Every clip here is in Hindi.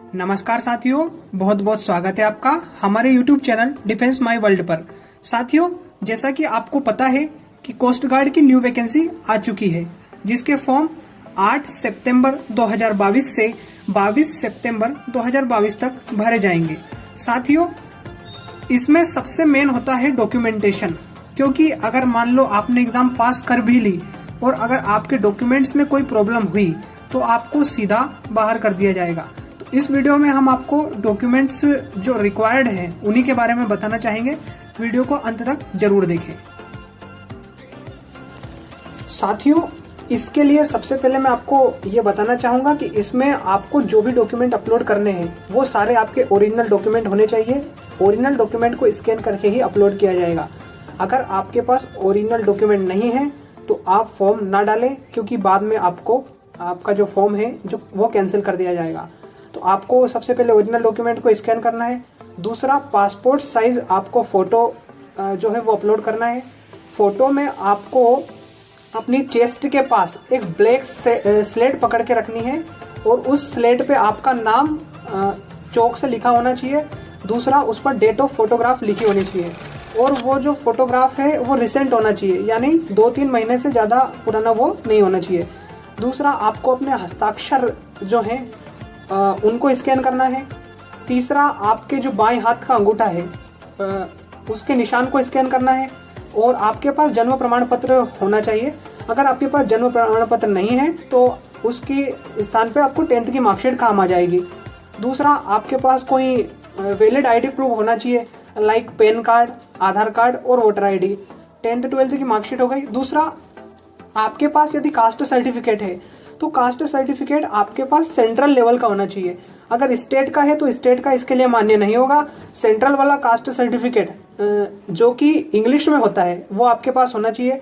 नमस्कार साथियों, बहुत बहुत स्वागत है आपका हमारे YouTube channel defence my world पर। साथियों, जैसा कि आपको पता है कि कोस्ट गार्ड की न्यू वैकेंसी आ चुकी है, जिसके फॉर्म 8 सितंबर 2022 से 22 सितंबर 2022 तक भरे जाएंगे। साथियों, इसमें सबसे मेन होता है डॉक्यूमेंटेशन, क्योंकि अगर मान लो आपने एग्जाम पास कर भी ली और अगर आपके डॉक्यूमेंट्स में कोई प्रॉब्लम हुई तो आपको सीधा बाहर कर दिया जाएगा। तो इस वीडियो में हम आपको डॉक्यूमेंट्स जो रिक्वायर्ड हैं उन्हीं के बारे में बताना चाहेंगे। वीडियो को अंत तक जरूर देखें। साथियों, इसके लिए सबसे पहले मैं आपको ये बताना चाहूँगा कि इसमें आपको जो भी डॉक्यूमेंट अपलोड करने हैं वो सारे आपके ओरिजिनल डॉक्यूमेंट होने चाहिए। ओरिजिनल डॉक्यूमेंट को स्कैन करके ही अपलोड किया जाएगा। अगर आपके पास ओरिजिनल डॉक्यूमेंट नहीं है तो आप फॉर्म ना डालें, क्योंकि बाद में आपका जो फॉर्म है जो वो कैंसिल कर दिया जाएगा। तो आपको सबसे पहले ओरिजिनल डॉक्यूमेंट को स्कैन करना है। दूसरा, पासपोर्ट साइज आपको फ़ोटो जो है वो अपलोड करना है। फ़ोटो में आपको अपनी चेस्ट के पास एक ब्लैक स्लेट पकड़ के रखनी है और उस स्लेट पे आपका नाम चौक से लिखा होना चाहिए। दूसरा, उस पर डेट ऑफ फोटोग्राफ लिखी होनी चाहिए और वो जो फोटोग्राफ है वो रिसेंट होना चाहिए, यानी 2-3 महीने से ज़्यादा पुराना वो नहीं होना चाहिए। दूसरा, आपको अपने हस्ताक्षर जो हैं उनको स्कैन करना है। तीसरा, आपके जो बाएं हाथ का अंगूठा है उसके निशान को स्कैन करना है। और आपके पास जन्म प्रमाण पत्र होना चाहिए। अगर आपके पास जन्म प्रमाण पत्र नहीं है तो उसके स्थान पे आपको 10th की मार्कशीट काम आ जाएगी। दूसरा, आपके पास कोई वैलिड आईडी प्रूफ होना चाहिए, लाइक पैन कार्ड, आधार कार्ड और वोटर आईडी। 10th 12th की मार्कशीट हो गई। दूसरा, आपके पास यदि कास्ट सर्टिफिकेट है तो कास्ट सर्टिफिकेट आपके पास सेंट्रल लेवल का होना चाहिए। अगर स्टेट का है तो स्टेट का इसके लिए मान्य नहीं होगा। सेंट्रल वाला कास्ट सर्टिफिकेट जो कि इंग्लिश में होता है वो आपके पास होना चाहिए।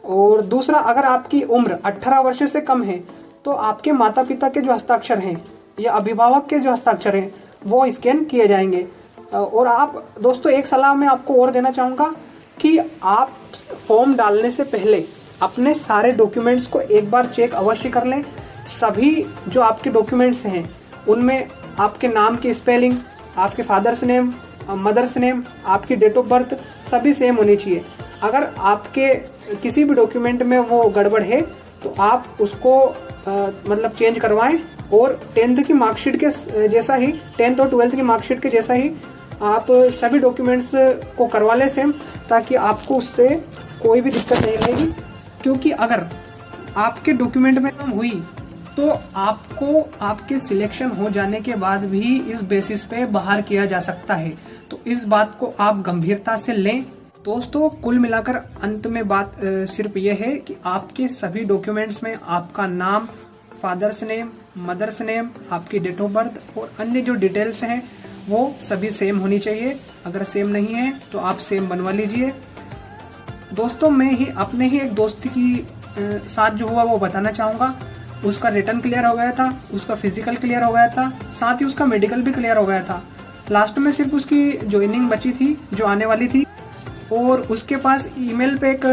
और दूसरा, अगर आपकी उम्र 18 वर्ष से कम है तो आपके माता पिता के जो हस्ताक्षर हैं या अभिभावक के जो हस्ताक्षर हैं वो स्कैन किए जाएंगे। और आप दोस्तों, एक सलाह मैं आपको और देना चाहूँगा कि आप फॉर्म डालने से पहले अपने सारे डॉक्यूमेंट्स को एक बार चेक अवश्य कर लें। सभी जो आपके डॉक्यूमेंट्स हैं उनमें आपके नाम की स्पेलिंग, आपके फादर्स नेम, मदर्स नेम, आपकी डेट ऑफ बर्थ सभी सेम होनी चाहिए। अगर आपके किसी भी डॉक्यूमेंट में वो गड़बड़ है तो आप उसको मतलब चेंज करवाएं। और 10th की मार्कशीट के जैसा ही 10th और 12th की मार्कशीट के जैसा ही आप सभी डॉक्यूमेंट्स को करवा लें सेम, ताकि आपको उससे कोई भी दिक्कत नहीं रहेगी। क्योंकि अगर आपके डॉक्यूमेंट में कम हुई तो आपको आपके सिलेक्शन हो जाने के बाद भी इस बेसिस पे बाहर किया जा सकता है। तो इस बात को आप गंभीरता से लें। दोस्तों, कुल मिलाकर अंत में बात सिर्फ ये है कि आपके सभी डॉक्यूमेंट्स में आपका नाम, फादर्स नेम, मदर्स नेम, आपकी डेट ऑफ बर्थ और अन्य जो डिटेल्स हैं वो सभी सेम होनी चाहिए। अगर सेम नहीं है तो आप सेम बनवा लीजिए। दोस्तों, मैं ही अपने ही एक दोस्त की साथ जो हुआ वो बताना चाहूँगा। उसका रिटर्न क्लियर हो गया था, उसका फिजिकल क्लियर हो गया था, साथ ही उसका मेडिकल भी क्लियर हो गया था। लास्ट में सिर्फ उसकी ज्वाइनिंग बची थी जो आने वाली थी। और उसके पास ईमेल पे एक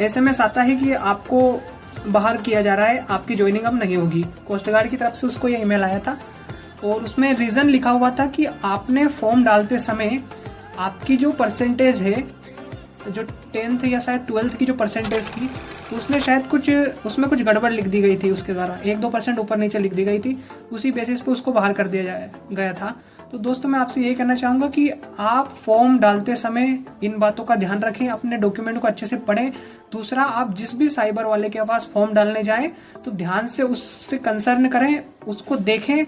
SMS आता है कि आपको बाहर किया जा रहा है, आपकी ज्वाइनिंग अब नहीं होगी। कोस्ट गार्ड की तरफ से उसको ये ईमेल आया था और उसमें रीज़न लिखा हुआ था कि आपने फॉर्म डालते समय आपकी जो परसेंटेज है, जो 10th या शायद 12th की जो परसेंटेज थी उसमें शायद उसमें कुछ गड़बड़ लिख दी गई थी। उसके द्वारा 1-2% ऊपर नीचे लिख दी गई थी। उसी बेसिस पे उसको बाहर कर दिया गया था। तो दोस्तों, मैं आपसे यही कहना चाहूँगा कि आप फॉर्म डालते समय इन बातों का ध्यान रखें, अपने डॉक्यूमेंट को अच्छे से पढ़ें। दूसरा, आप जिस भी साइबर वाले के पास फॉर्म डालने जाएं तो ध्यान से उससे कंसर्न करें, उसको देखें,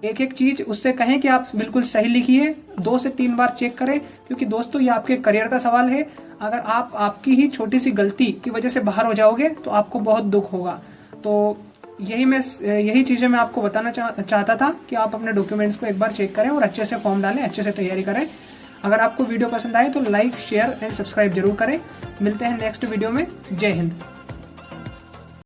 एक एक चीज उससे कहें कि आप बिल्कुल सही लिखिए। 2 से 3 बार चेक करें, क्योंकि दोस्तों ये आपके करियर का सवाल है। अगर आप आपकी ही छोटी सी गलती की वजह से बाहर हो जाओगे तो आपको बहुत दुख होगा। तो यही चीजें मैं आपको बताना चाहता था कि आप अपने डॉक्यूमेंट्स को एक बार चेक करें और अच्छे से फॉर्म डालें, अच्छे से तैयारी करें। अगर आपको वीडियो पसंद आए तो लाइक, शेयर एंड सब्सक्राइब जरूर करें। मिलते हैं नेक्स्ट वीडियो में। जय हिंद।